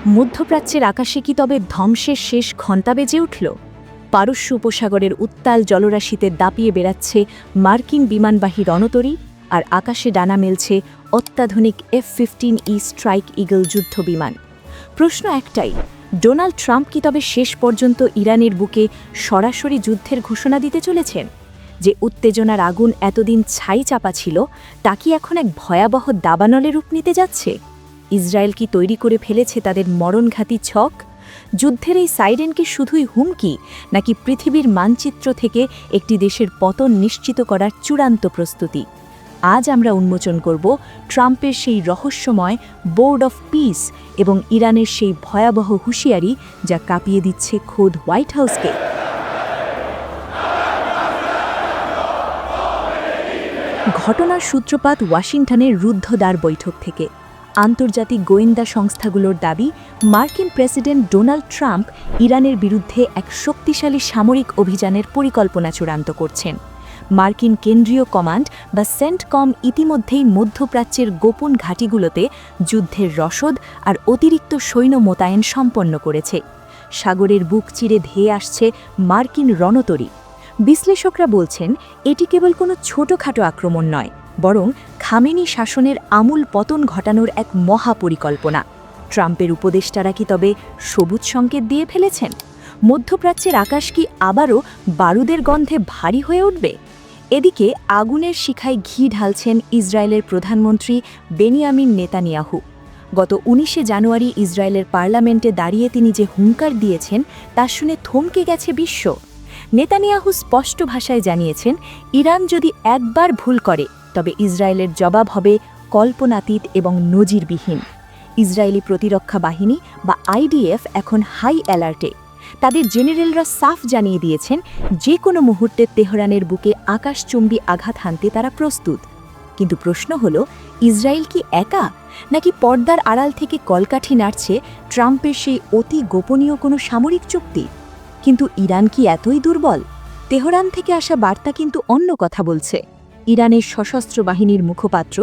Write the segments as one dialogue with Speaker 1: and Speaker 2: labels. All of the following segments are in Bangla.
Speaker 1: মধ্যপ্রাচ্যের আকাশে কি তবে ধ্বংসের শেষ ঘণ্টা বেজে উঠল? পারস্য উপসাগরের উত্তাল জলরাশিতে দাপিয়ে বেড়াচ্ছে মার্কিন বিমানবাহী রণতরী, আর আকাশে ডানা মেলছে অত্যাধুনিক F-15E স্ট্রাইক ইগল যুদ্ধবিমান। প্রশ্ন একটাই, ডোনাল্ড ট্রাম্প কি তবে শেষ পর্যন্ত ইরানের বুকে সরাসরি যুদ্ধের ঘোষণা দিতে চলেছেন? যে উত্তেজনার আগুন এতদিন ছাই চাপা ছিল, তা কি এখন এক ভয়াবহ দাবানলে রূপ নিতে যাচ্ছে? ইসরায়েল কি তৈরি করে ফেলেছে তাদের মরণঘাতী ছক? যুদ্ধের এই সাইরেন কি শুধুই হুমকি, নাকি পৃথিবীর মানচিত্র থেকে একটি দেশের পতন নিশ্চিত করার চূড়ান্ত প্রস্তুতি? আজ আমরা উন্মোচন করব ট্রাম্পের সেই রহস্যময় বোর্ড অফ পিস এবং ইরানের সেই ভয়াবহ হুঁশিয়ারি যা কাঁপিয়ে দিচ্ছে খোদ হোয়াইট হাউসকে। ঘটনার সূত্রপাত ওয়াশিংটনের রুদ্ধদ্বার বৈঠক থেকে। আন্তর্জাতিক গোয়েন্দা সংস্থাগুলোর দাবি, মার্কিন প্রেসিডেন্ট ডোনাল্ড ট্রাম্প ইরানের বিরুদ্ধে এক শক্তিশালী সামরিক অভিযানের পরিকল্পনা চূড়ান্ত করছেন। মার্কিন কেন্দ্রীয় কমান্ড বা সেন্টকম ইতিমধ্যেই মধ্যপ্রাচ্যের গোপন ঘাঁটিগুলোতে যুদ্ধের রসদ আর অতিরিক্ত সৈন্য মোতায়েন সম্পন্ন করেছে। সাগরের বুক চিরে ধেয়ে আসছে মার্কিন রণতরী। বিশ্লেষকরা বলছেন, এটি কেবল কোনো ছোটখাটো আক্রমণ নয়, বরং খামেনি শাসনের আমূল পতন ঘটানোর এক মহাপরিকল্পনা। ট্রাম্পের উপদেষ্টারা কি তবে সবুজ সংকেত দিয়ে ফেলেছেন? মধ্যপ্রাচ্যের আকাশ কি আবারও বারুদের গন্ধে ভারী হয়ে উঠবে? এদিকে আগুনের শিখায় ঘি ঢালছেন ইসরায়েলের প্রধানমন্ত্রী বেনিয়ামিন নেতানিয়াহু। গত ১৯শে জানুয়ারি ইসরায়েলের পার্লামেন্টে দাঁড়িয়ে তিনি যে হুঙ্কার দিয়েছেন, তা শুনে থমকে গেছে বিশ্ব। নেতানিয়াহু স্পষ্ট ভাষায় জানিয়েছেন, ইরান যদি একবার ভুল করে তবে ইসরায়েলের জবাব হবে কল্পনাতীত এবং নজিরবিহীন। ইসরায়েলি প্রতিরক্ষা বাহিনী বা IDF এখন হাই অ্যালার্টে। তাদের জেনারেলরা সাফ জানিয়ে দিয়েছেন, যে কোনো মুহূর্তে তেহরানের বুকে আকাশচুম্বী আঘাত হানতে তারা প্রস্তুত। কিন্তু প্রশ্ন হল, ইসরায়েল কি একা, নাকি পর্দার আড়াল থেকে কলকাঠি নাড়ছে ট্রাম্পের সেই অতি গোপনীয় কোনো সামরিক চুক্তি? কিন্তু ইরান কি এতই দুর্বল? তেহরান থেকে আসা বার্তা কিন্তু অন্য কথা বলছে। ইরানের সশস্ত্র বাহিনীর মুখপাত্র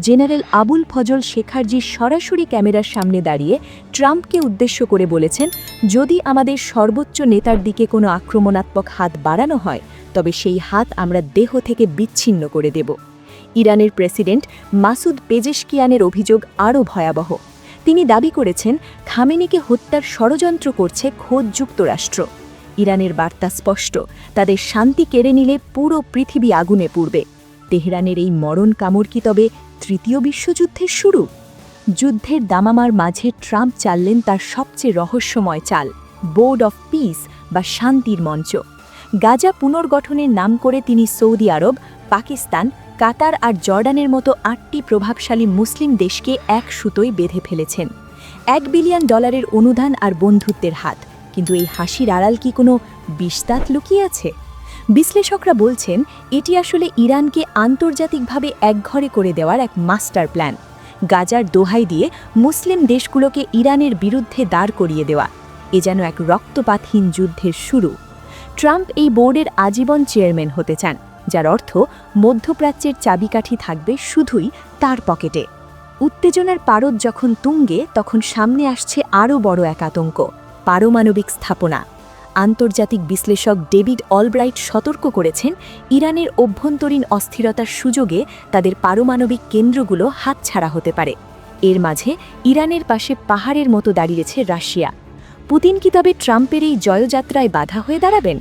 Speaker 1: জেনারেল আবুল ফজল শেখারজি সরাসরি ক্যামেরার সামনে দাঁড়িয়ে ট্রাম্পকে উদ্দেশ্য করে বলেছেন, যদি আমাদের সর্বোচ্চ নেতার দিকে কোনো আক্রমণাত্মক হাত বাড়ানো হয়, তবে সেই হাত আমরা দেহ থেকে বিচ্ছিন্ন করে দেব। ইরানের প্রেসিডেন্ট মাসুদ পেজেশকিয়ানের অভিযোগ আরও ভয়াবহ। তিনি দাবি করেছেন, খামেনিকে হত্যার ষড়যন্ত্র করছে খোদ যুক্তরাষ্ট্র। ইরানের বার্তা স্পষ্ট, তাদের শান্তি কেড়ে নিলে পুরো পৃথিবী আগুনে পুড়বে। তেহরানের এই মরণ কামড় কি তবে তৃতীয় বিশ্বযুদ্ধের শুরু? যুদ্ধের দামামার মাঝে ট্রাম্প চাললেন তার সবচেয়ে রহস্যময় চাল, বোর্ড অফ পিস বা শান্তির মঞ্চ। গাজা পুনর্গঠনের নাম করে তিনি সৌদি আরব, পাকিস্তান, কাতার আর জর্ডানের মতো ৮টি প্রভাবশালী মুসলিম দেশকে এক সুতোয় বেঁধে ফেলেছেন। $1 বিলিয়ন অনুদান আর বন্ধুত্বের হাত। কিন্তু এই হাসির আড়াল কি কোনো বিষদাঁত লুকিয়ে আছে? বিশ্লেষকরা বলছেন, এটি আসলে ইরানকে আন্তর্জাতিকভাবে একঘরে করে দেওয়ার এক মাস্টার প্ল্যান। গাজার দোহাই দিয়ে মুসলিম দেশগুলোকে ইরানের বিরুদ্ধে দাঁড় করিয়ে দেওয়া। এ যেন এক রক্তপাতহীন যুদ্ধের শুরু। ট্রাম্প এই বোর্ডের আজীবন চেয়ারম্যান হতে চান, যার অর্থ মধ্যপ্রাচ্যের চাবিকাঠি থাকবে শুধুই তার পকেটে। উত্তেজনার পারদ যখন তুঙ্গে, তখন সামনে আসছে আরও বড় এক আতঙ্ক, পারমাণবিক স্থাপনা। আন্তর্জাতিক বিশ্লেষক ডেভিড অলব্রাইট সতর্ক করেছেন, ইরানের অভ্যন্তরীণ অস্থিরতার সুযোগে তাদের পারমাণবিক কেন্দ্রগুলো হাতছাড়া হতে পারে। এর মাঝে ইরানের পাশে পাহাড়ের মতো দাঁড়িয়েছে রাশিয়া। পুতিন কি তবে ট্রাম্পের এই জয়যাত্রায় বাধা হয়ে দাঁড়াবেন?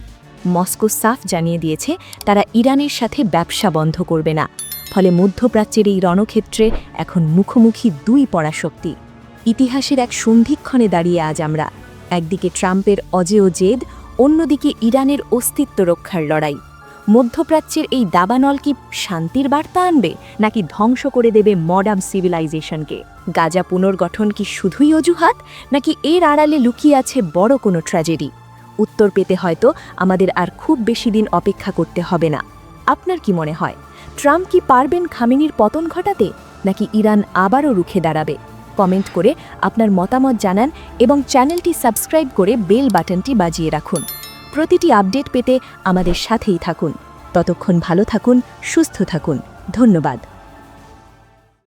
Speaker 1: মস্কো সাফ জানিয়ে দিয়েছে, তারা ইরানের সাথে ব্যবসা বন্ধ করবে না। ফলে মধ্যপ্রাচ্যের এই রণক্ষেত্রে এখন মুখোমুখি দুই পরাশক্তি। ইতিহাসের এক সন্ধিক্ষণে দাঁড়িয়ে আজ আমরা। একদিকে ট্রাম্পের অজেয় জেদ, অন্যদিকে ইরানের অস্তিত্ব রক্ষার লড়াই। মধ্যপ্রাচ্যের এই দাবানল কি শান্তির বার্তা আনবে, নাকি ধ্বংস করে দেবে মডার্ন সিভিলাইজেশনকে? গাজা পুনর্গঠন কি শুধুই অজুহাত, নাকি এর আড়ালে লুকিয়ে আছে বড় কোনো ট্র্যাজেডি? উত্তর পেতে হয়তো আমাদের আর খুব বেশি দিন অপেক্ষা করতে হবে না। আপনার কি মনে হয়, ট্রাম্প কি পারবেন খামেনির পতন ঘটাতে, নাকি ইরান আবারও রুখে দাঁড়াবে? কমেন্ট করে আপনার মতামত জানান এবং চ্যানেলটি সাবস্ক্রাইব করে বেল বাটনটি বাজিয়ে রাখুন। প্রতিটি আপডেট পেতে আমাদের সাথেই থাকুন। ততক্ষণ ভালো থাকুন, সুস্থ থাকুন। ধন্যবাদ।